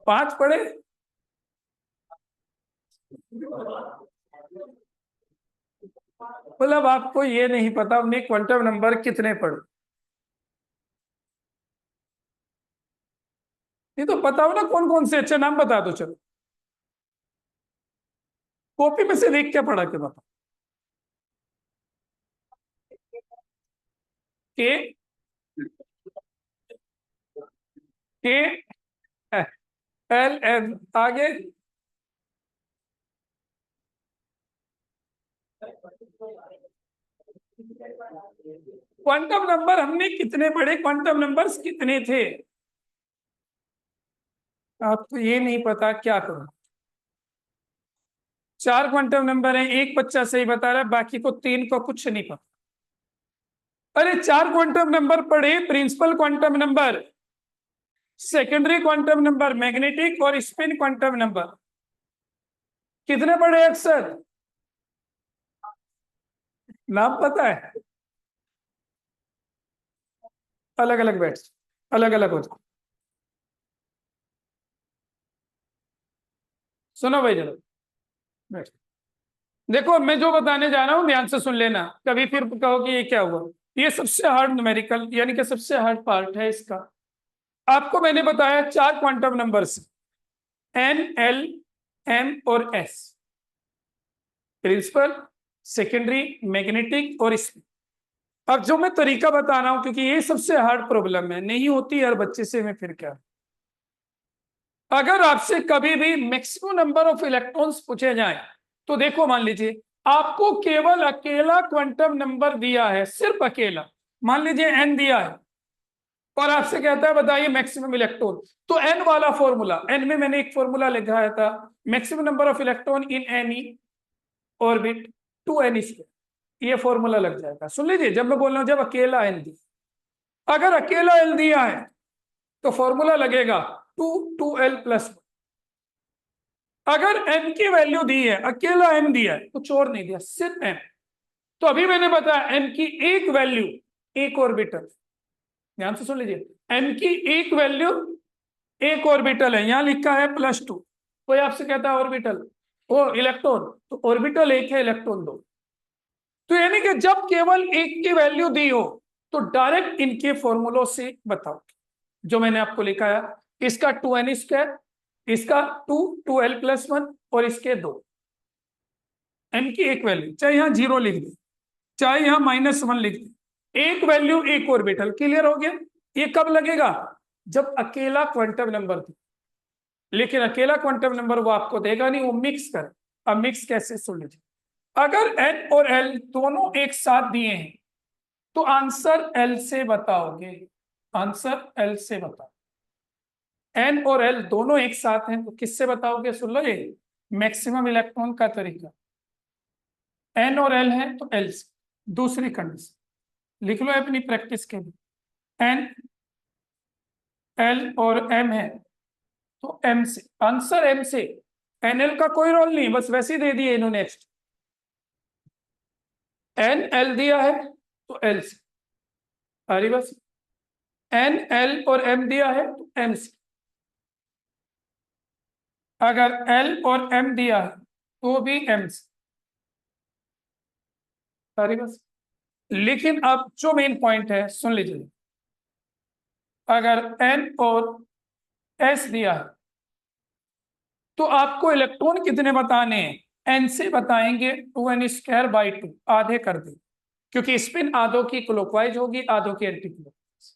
5 पढ़े। मतलब आपको ये नहीं पता हमने क्वांटम नंबर कितने पढ़े, ये तो बताओ ना कौन कौन से, अच्छे नाम बता दो चलो, कॉपी में से देख क्या पढ़ा के बताओ। के के एल एन आगे क्वांटम नंबर हमने कितने पढ़े, क्वांटम नंबर्स कितने थे, आपको ये नहीं पता क्या करो। 4 क्वांटम नंबर है, एक बच्चा सही बता रहा है, बाकी को 3 को कुछ नहीं पता। अरे 4 क्वांटम नंबर पढ़े, principal quantum number, secondary quantum number, magnetic और स्पिन क्वांटम नंबर, कितने पढ़े अक्सर, नाम पता है, अलग अलग बैठ, अलग अलग हो जाओ। सुनो भाई जरा बैठ, देखो मैं जो बताने जा रहा हूं ध्यान से सुन लेना, कभी फिर कहो कि ये क्या हुआ। ये सबसे हार्ड न्यूमेरिकल यानी कि सबसे हार्ड पार्ट है इसका। आपको मैंने बताया 4 quantum numbers, n l m और एस, प्रिंसिपल, सेकेंडरी, मैग्नेटिक और स्पिन। अब जो मैं तरीका बता रहा हूं, क्योंकि ये सबसे हार्ड प्रॉब्लम है, नहीं होती हर बच्चे से, मैं फिर क्या, अगर आपसे कभी भी मैक्सिमम नंबर ऑफ इलेक्ट्रॉन्स पूछे जाए तो देखो मान लीजिए आपको केवल अकेला क्वांटम नंबर दिया है, सिर्फ अकेला, मान लीजिए एन दिया है, और आपसे कहता है बताइए मैक्सिमम इलेक्ट्रॉन, तो एन वाला फॉर्मूला, एन में मैंने एक फॉर्मूला लिखा था, maximum number of electron in any orbit 2n², ये फॉर्मूला लग जाएगा। सुन लीजिए जब मैं बोल रहा हूं जब अकेला एन दिया, अगर अकेला एल दिया है तो फॉर्मूला लगेगा 2l+1। अगर n की वैल्यू दी है, अकेला n दिया है, कुछ और नहीं दिया, सिर्फ n, तो अभी मैंने बताया n की एक वैल्यू एक ऑर्बिटल, ध्यान से सुन लीजिए, n की एक वैल्यू एक ऑर्बिटल है, यहां लिखा है +2, कोई आपसे कहता है ऑर्बिटल वो इलेक्ट्रॉन, तो ऑर्बिटल एक है, इलेक्ट्रॉन 2। तो यानी कि जब केवल एक की वैल्यू दी हो तो डायरेक्ट इनके फॉर्मूलों से बताओ, जो मैंने आपको लिखा है, इसका 2n², इसका 2l+1 और इसके 2, n की एक वैल्यू, चाहे यहां 0 लिख दे, चाहे यहां -1 लिख दे, एक वैल्यू एक ऑर्बिटल, क्लियर हो गया। ये कब लगेगा, जब अकेला क्वांटम नंबर थी, लेकिन अकेला क्वांटम नंबर वो आपको देगा नहीं, वो मिक्स कर, अब मिक्स कैसे सुन लीजिए, अगर n और l दोनों एक साथ दिए हैं तो आंसर l से बताओगे, आंसर l से बताओ। n और l दोनों एक साथ हैं तो किससे बताओगे, सुन लो ये मैक्सिमम इलेक्ट्रॉन का तरीका। n और l है तो l से। दूसरी कंडीशन लिख लो अपनी प्रैक्टिस के लिए, n l और m है तो m से, आंसर m से। nl का कोई रोल नहीं, बस वैसे ही दे दिए इन्होंने नेक्स्ट। n l दिया है तो l से, अरे बस n l और m दिया है तो m से। अगर l और m दिया है तो भी m से, अरे बस। लेकिन अब जो मेन पॉइंट है सुन लीजिए, अगर n और s दिया है तो आपको इलेक्ट्रॉन कितने बताने हैं, n से बताएंगे 2n² बाई 2, आधे कर दे, क्योंकि स्पिन आधों की क्लॉकवाइज होगी, आधों की एंटी क्लॉकवाइज।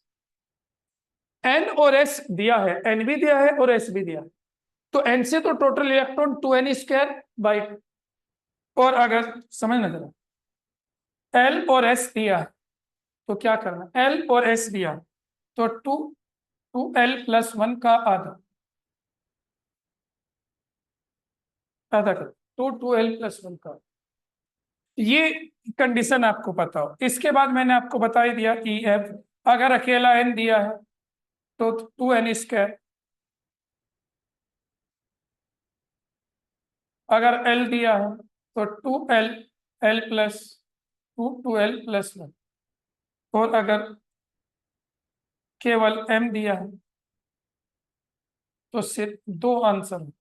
n और s दिया है, n भी दिया है और s भी दिया है, तो n से तो टोटल इलेक्ट्रॉन 2n² बाई 2। और अगर समझना जरा, l और s दिया है तो क्या करना, l और s दिया है तो 2l+1 का आधा, आधा कर 2l+1 का। ये कंडीशन आपको पता हो। इसके बाद मैंने आपको बता ही दिया ई एफ, अगर अकेला n दिया है तो 2n², अगर l दिया है तो 2l, l+2, 2l+1, और अगर केवल m दिया है तो सिर्फ दो आंसर,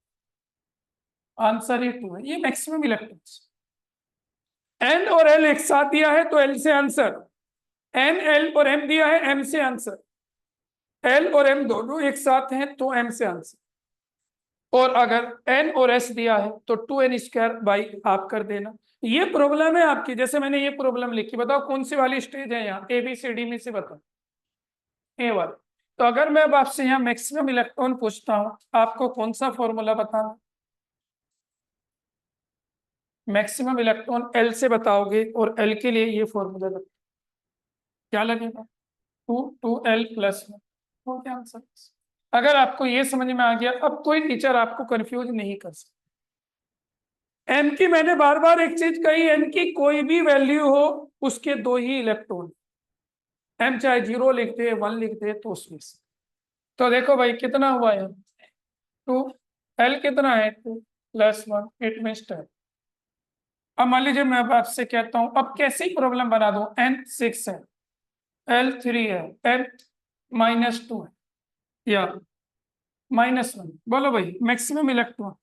आंसर ही 2 है। ये मैक्सिमम इलेक्ट्रॉन्स। n और l एक साथ दिया है तो l से आंसर, n l और m दिया है m से आंसर, l और m दोनों एक साथ हैं तो m से आंसर, और अगर n और s दिया है तो 2n² बाई आप कर देना। ये प्रॉब्लम है आपकी, जैसे मैंने ये प्रॉब्लम लिखी, बताओ कौन सी वाली स्टेज है यहाँ, ए बी सी डी में से बताओ, ए वाली। तो अगर मैं अब आपसे यहाँ मैक्सिमम इलेक्ट्रॉन पूछता हूँ, आपको कौन सा फॉर्मूला बताना, मैक्सिमम इलेक्ट्रॉन L से बताओगे और L के लिए ये फॉर्मूला लगे, क्या लगेगा, 2l+1, हो गया आंसर। अगर आपको ये समझ में आ गया, अब कोई टीचर आपको कंफ्यूज नहीं कर सकता। n की मैंने बार बार एक चीज कही, n की कोई भी वैल्यू हो उसके दो ही इलेक्ट्रॉन, m चाहे 0 लिख दे 1 लिख दे तो उसमें से। तो देखो भाई कितना हुआ है, 2, l कितना है 2+1, इट मीन्स 10। अब मान लीजिए मैं अब आपसे कहता हूं, अब कैसे ही प्रॉब्लम बना दो, n 6 है, l 3 है, n -2 है या -1, बोलो भाई मैक्सिमम इलेक्ट्रॉन।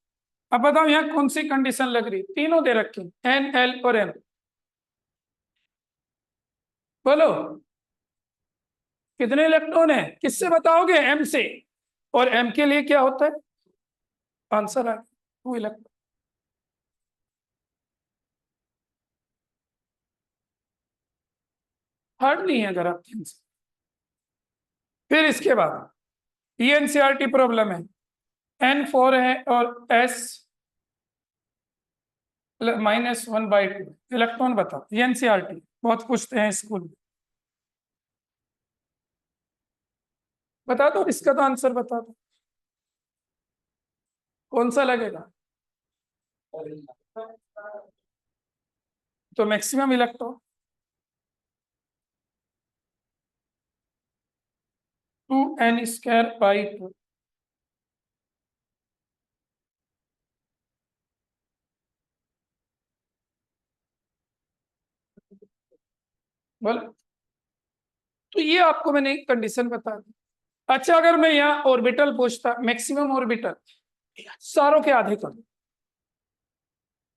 अब बताओ यहाँ कौन सी कंडीशन लग रही, तीनों दे रखे n l और m, बोलो कितने इलेक्ट्रॉन है, किससे बताओगे, m से, और m के लिए क्या होता है, आंसर आ गया 2 इलेक्ट्रॉन। हार्ड नहीं है अगर आप ध्यान से। फिर इसके बाद ये एनसीईआरटी प्रॉब्लम है, n4 है और s -1/2 इलेक्ट्रॉन बताओ, ये एनसीईआरटी बहुत पूछते हैं स्कूल में, बता दो इसका तो आंसर बता दो, कौन सा लगेगा, तो मैक्सिमम इलेक्ट्रॉन 2n²/2। बोल, तो ये आपको मैंने एक कंडीशन बता दी। अच्छा अगर मैं यहाँ ऑर्बिटल पूछता, मैक्सिमम ऑर्बिटल सारों के आधे कर,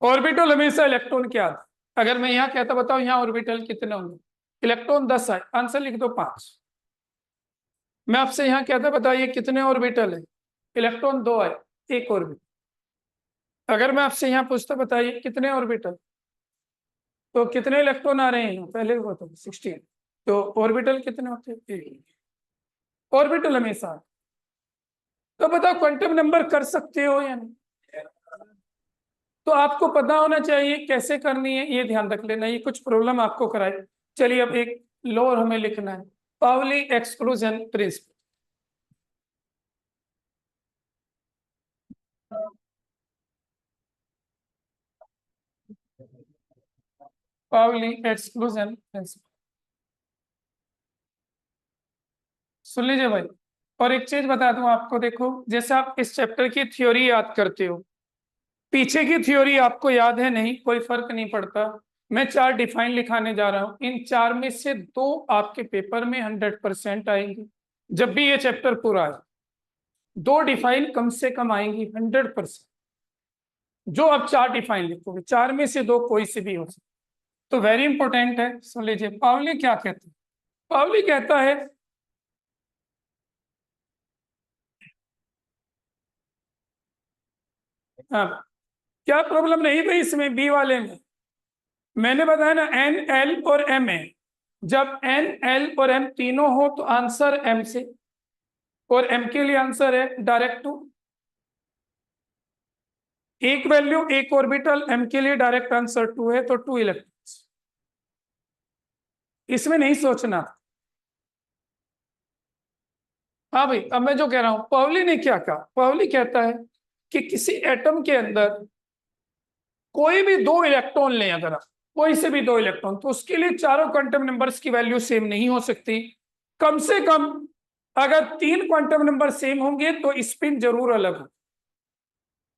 ऑर्बिटल हमेशा इलेक्ट्रॉन के आधे। अगर मैं यहाँ कहता बताओ यहाँ ऑर्बिटल कितने होंगे, इलेक्ट्रॉन 10 आए, आंसर लिख दो 5। मैं आपसे यहाँ कहता बताइए कितने ऑर्बिटल है, इलेक्ट्रॉन 2 आए, एक ऑर्बिटल। अगर मैं आपसे यहाँ पूछता बताइए कितने ऑर्बिटल, तो कितने इलेक्ट्रॉन आ रहे हैं, पहले बताओ 16, तो ऑर्बिटल कितने होते हैं, एक ऑर्बिटल हमेशा। तो बताओ क्वांटम नंबर कर सकते हो या नहीं, तो आपको पता होना चाहिए कैसे करनी है, ये ध्यान रख लेना, ये कुछ प्रॉब्लम आपको कराए। चलिए अब एक लोअर हमें लिखना है, Pauli exclusion principle. Pauli exclusion principle, सुन लीजिए भाई। और एक चीज बता दूं आपको, देखो जैसे आप इस चैप्टर की थ्योरी याद करते हो, पीछे की थ्योरी आपको याद है नहीं, कोई फर्क नहीं पड़ता। मैं 4 डिफाइन लिखाने जा रहा हूं, इन 4 में से 2 आपके पेपर में 100% आएंगी। जब भी ये चैप्टर पूरा है 2 डिफाइन कम से कम आएंगी 100%। जो आप 4 डिफाइन लिखोगे 4 में से 2 कोई से भी हो सकते, तो वेरी इंपॉर्टेंट है, सुन लीजिए। पावली क्या कहते हैं? पावली कहता है, हाँ, क्या प्रॉब्लम नहीं भाई इसमें बी वाले में? मैंने बताया ना एन एल और एम है, जब एन एल और एम तीनों हो तो आंसर एम से, और एम के लिए आंसर है डायरेक्ट 2। एक वैल्यू एक ऑर्बिटल, एम के लिए डायरेक्ट आंसर 2 है, तो 2 इलेक्ट्रॉन्स। इसमें नहीं सोचना। हाँ भाई, अब मैं जो कह रहा हूं, पाउली ने क्या कहा? पाउली कहता है कि किसी एटम के अंदर कोई भी 2 इलेक्ट्रॉन लें, अगर आप कोई से भी 2 इलेक्ट्रॉन, तो उसके लिए चारों क्वांटम नंबर्स की वैल्यू सेम नहीं हो सकती। कम से कम अगर 3 क्वांटम नंबर सेम होंगे तो स्पिन जरूर अलग हो।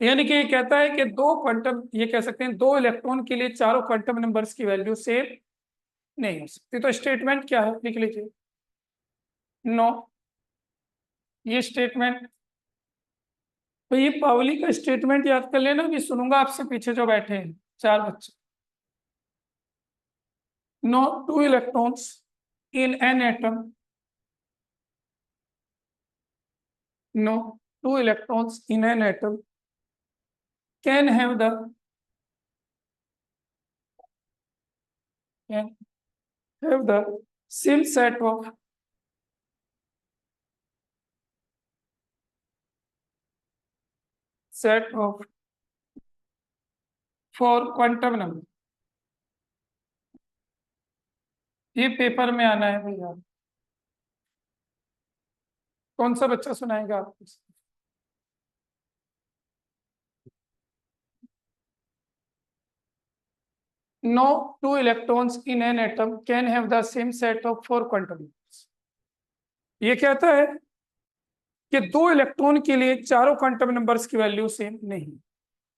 यानी कि ये कहता है कि 2 क्वांटम, ये कह सकते हैं 2 इलेक्ट्रॉन के लिए चारों क्वांटम नंबर्स की वैल्यू सेम नहीं हो सकती। तो स्टेटमेंट क्या है, लिख लीजिए। नो, ये स्टेटमेंट, तो ये पावली का स्टेटमेंट याद कर लेना, भी सुनूंगा आपसे पीछे जो बैठे हैं 4 बच्चे। No 2 electrons in an atom, no 2 electrons in an atom can have can have the same set of 4 quantum number। ये पेपर में आना है भैया। कौन सा बच्चा सुनाएगा आपको? No two electrons in an atom can have the same set of 4 quantum numbers। ये कहता है कि 2 इलेक्ट्रॉन के लिए चारों क्वांटम नंबर्स की वैल्यू सेम नहीं।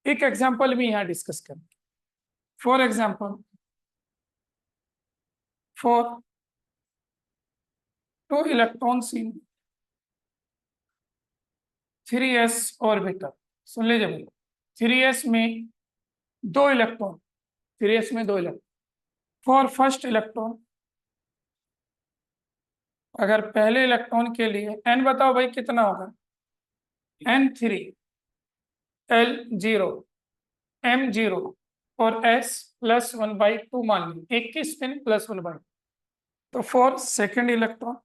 एक एग्जांपल भी यहाँ डिस्कस करें। For example, for 2 electrons in 3s orbital, सुन लीजिए भाई, 3s में 2 इलेक्ट्रॉन, 3s में 2 इलेक्ट्रॉन। फॉर फर्स्ट इलेक्ट्रॉन, अगर पहले इलेक्ट्रॉन के लिए n बताओ भाई कितना होगा? n3, l0, m0 और s +1/2 मान लीजिए, एक की स्पिन +1/2। तो for second electron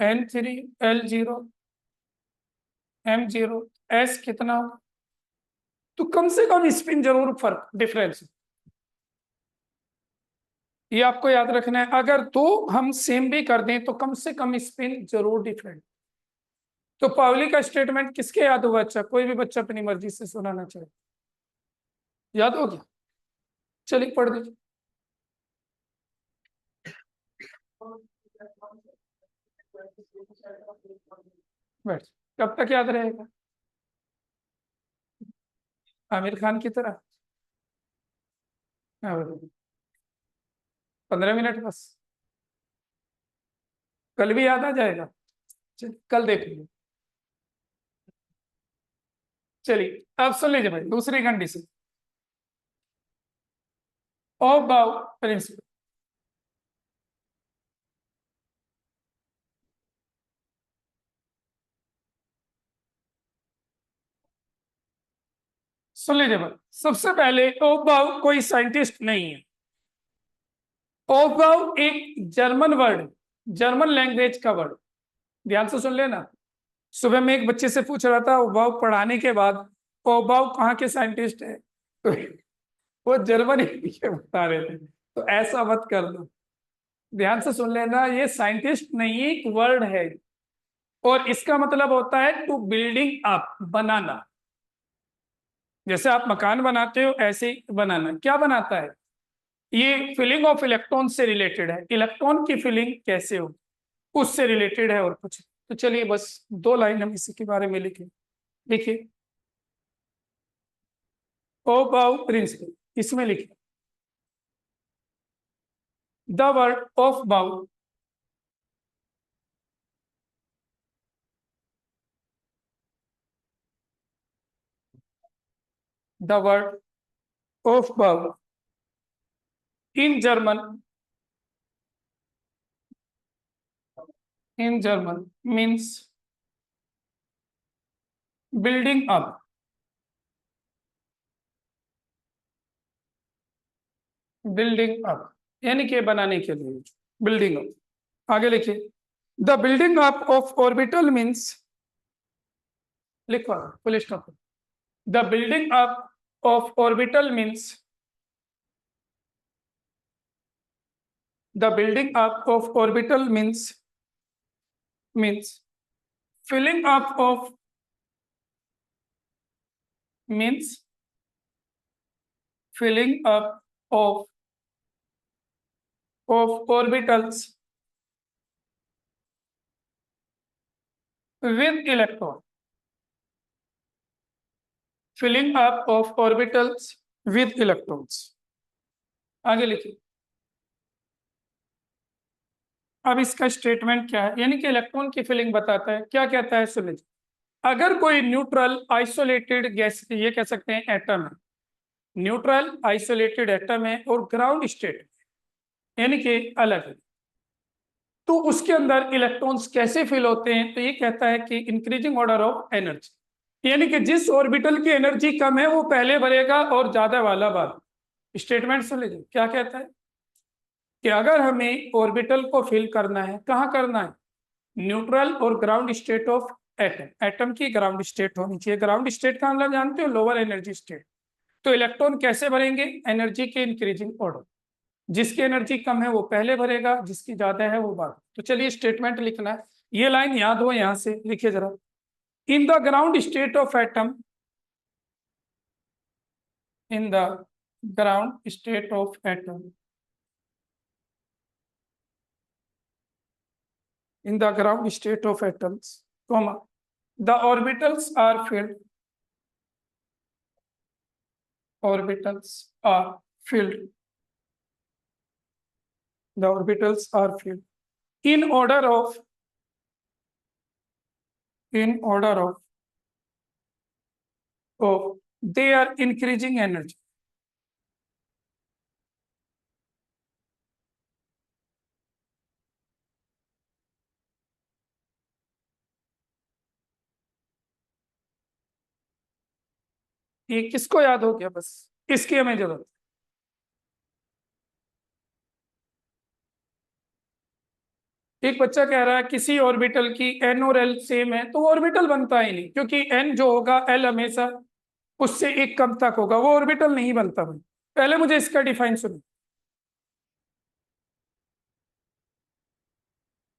n3, l0, m0, s कितना होगा? तो कम से कम स्पिन जरूर फर्क डिफरेंस, ये आपको याद रखना है। अगर 2 हम सेम भी कर दें तो कम से कम स्पिन जरूर डिफरेंट। तो पावली का स्टेटमेंट किसके याद हुआ? अच्छा, कोई भी बच्चा अपनी मर्जी से सुनाना चाहे, याद हो गया? चलिए पढ़ दीजिए। बैठ, कब तक याद रहेगा? आमिर खान की तरह? 15 मिनट बस, कल भी याद आ जाएगा। कल देख लीजिए। चलिए अब सुन लीजिए भाई, दूसरी कंडीशन, ऑफ बाउ प्रिंसिपल। सुन लीजिए भाई, सबसे पहले ऑफ बाउ कोई साइंटिस्ट नहीं है। ऑफ बाउ एक जर्मन वर्ड, जर्मन लैंग्वेज का वर्ड, ध्यान से सुन लेना। सुबह में एक बच्चे से पूछ रहा था ओबाव पढ़ाने के बाद, ओबाव कहाँ के साइंटिस्ट है? तो वो जर्मनी के बता रहे थे। तो ऐसा मत कर दो, ध्यान से सुन लेना, ये साइंटिस्ट नहीं एक वर्ड है, और इसका मतलब होता है टू बिल्डिंग अप, बनाना। जैसे आप मकान बनाते हो ऐसे ही बनाना। क्या बनाता है? ये फिलिंग ऑफ इलेक्ट्रॉन से रिलेटेड है, इलेक्ट्रॉन की फिलिंग कैसे हो उससे रिलेटेड है, और कुछ। तो चलिए बस 2 लाइन हम इसी के बारे में लिखें। देखिए, ओ बाउ प्रिंसिपल, इसमें लिखिए the word of bau the word of bau in German means building up. Building up यानी कि बनाने के लिए, बिल्डिंग अप। आगे लिखिए the building up of orbital means, लिखो full stop. The building up of orbital means, the building up of orbital means filling up of, means filling up of orbitals with electron, filling up of orbitals with electrons। आगे लिखिए। अब इसका statement क्या है, यानी कि electron की filling बताता है। क्या कहता है सुन लीजिए, अगर कोई न्यूट्रल आइसोलेटेड गैस, ये कह सकते हैं एटम है, न्यूट्रल आइसोलेटेड एटम है और ग्राउंड स्टेट यानी कि अलग है, तो उसके अंदर इलेक्ट्रॉन्स कैसे फिल होते हैं? तो ये कहता है कि इंक्रीजिंग ऑर्डर ऑफ एनर्जी, यानी कि जिस ऑर्बिटल की एनर्जी कम है वो पहले भरेगा और ज्यादा वाला बाद। स्टेटमेंट सुन लीजिए क्या कहता है कि अगर हमें ऑर्बिटल को फिल करना है, कहाँ करना है? न्यूट्रल और ground state of atom, atom की ग्राउंड स्टेट होनी चाहिए। ग्राउंड स्टेट का मतलब जानते हो, लोअर एनर्जी स्टेट। तो इलेक्ट्रॉन कैसे भरेंगे? एनर्जी के इंक्रीजिंग ऑर्डर, जिसकी एनर्जी कम है वो पहले भरेगा, जिसकी ज्यादा है वो बाद। तो चलिए स्टेटमेंट लिखना है, ये लाइन याद हो, यहां से लिखिए जरा। In the ground state of atom, in the ground state of atom, in the ground state of atoms, comma, the orbitals are filled, orbitals are filled, the orbitals are filled in order of, in order of they are increasing energy। ये किसको याद हो गया? बस इसकी हमें जरूरत। एक बच्चा कह रहा है किसी ऑर्बिटल की एन और एल सेम है, तो वो ऑर्बिटल बनता ही नहीं, क्योंकि एन जो होगा एल हमेशा उससे एक कम तक होगा, वो ऑर्बिटल नहीं बनता भाई। पहले मुझे इसका डिफाइन सुनो,